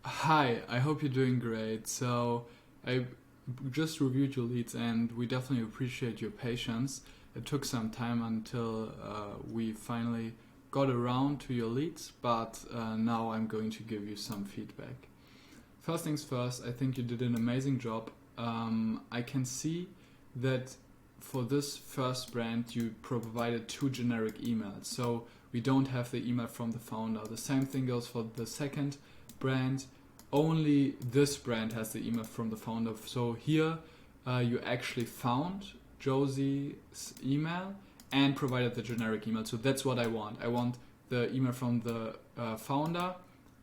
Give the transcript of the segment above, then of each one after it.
Hi, I hope you're doing great. So I just reviewed your leads and we definitely appreciate your patience. It took some time until we finally got around to your leads, but now I'm going to give you some feedback. First things first, I think you did an amazing job. I can see that for this first brand you provided 2 generic emails, so we don't have the email from the founder. The same thing goes for the second brand. Only this brand has the email from the founder. So here you actually found Josie's email and provided the generic email. So that's what I want. I want the email from the founder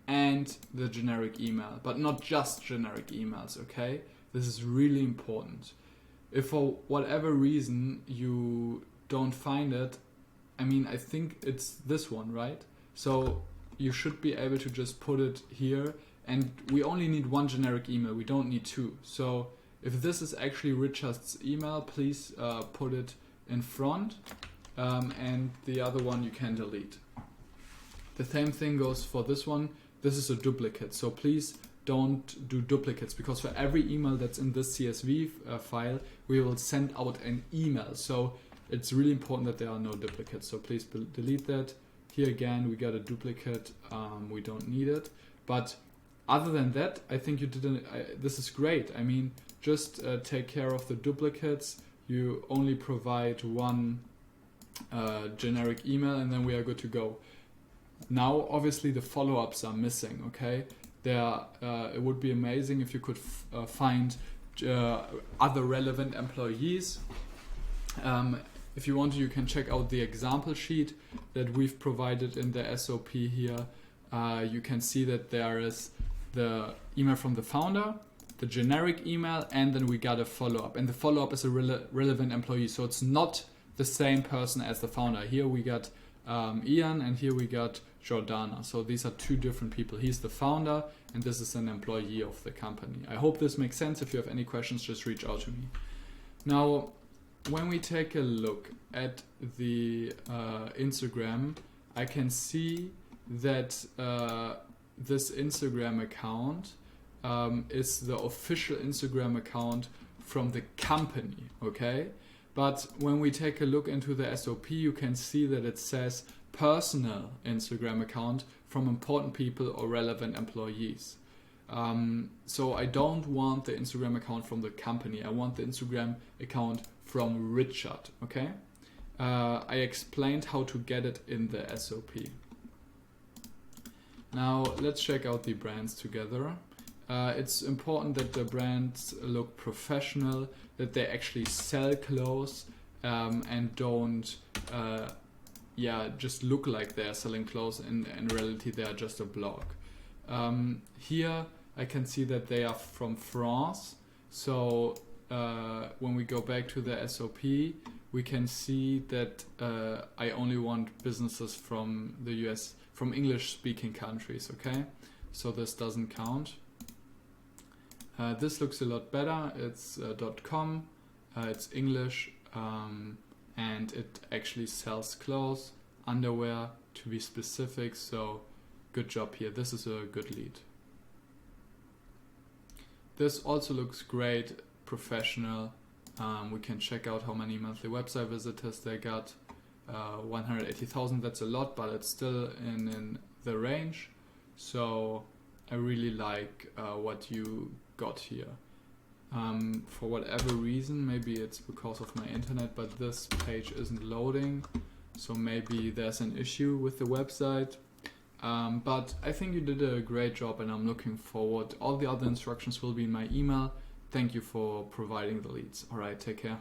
and the generic email, but not just generic emails, okay? This is really important. If for whatever reason you don't find it, I think it's this one, right? So you should be able to just put it here, and we only need 1 generic email, we don't need 2. So if this is actually Richard's email, please put it in front, and the other one you can delete. The same thing goes for this one. This is a duplicate, so please don't do duplicates, because for every email that's in this CSV file, we will send out an email. So it's really important that there are no duplicates, so please delete that. Here again, we got a duplicate, we don't need it. But other than that, I think you did this is great. Just take care of the duplicates. You only provide 1 generic email and then we are good to go. Now, obviously, the follow-ups are missing, okay? It would be amazing if you could find other relevant employees. If you want to, you can check out the example sheet that we've provided in the SOP here. You can see that there is the email from the founder, the generic email, and then we got a follow-up. And the follow-up is a relevant employee, so it's not the same person as the founder. Here we got Ian, and here we got Jordana. So these are 2 different people. He's the founder, and this is an employee of the company. I hope this makes sense. If you have any questions, just reach out to me. Now, when we take a look at the Instagram, I can see that this Instagram account is the official Instagram account from the company, okay? But when we take a look into the SOP, you can see that it says personal Instagram account from important people or relevant employees. So I don't want the Instagram account from the company. I want the Instagram account from Richard, okay? I explained how to get it in the SOP. Now let's check out the brands together. It's important that the brands look professional, that they actually sell clothes and don't just look like they're selling clothes. In reality, they are just a blog. Here I can see that they are from France. So when we go back to the SOP, we can see that I only want businesses from the US, from English-speaking countries, okay? So this doesn't count. This looks a lot better. It's .com, it's English, and it actually sells clothes, underwear to be specific, so good job here. This is a good lead. This also looks great, professional. We can check out how many monthly website visitors they got. 180,000, that's a lot, but it's still in the range. So I really like what you got here. For whatever reason, maybe it's because of my internet, but this page isn't loading, so maybe there's an issue with the website. But I think you did a great job and I'm looking forward. All the other instructions will be in my email. Thank you for providing the leads. All right, take care.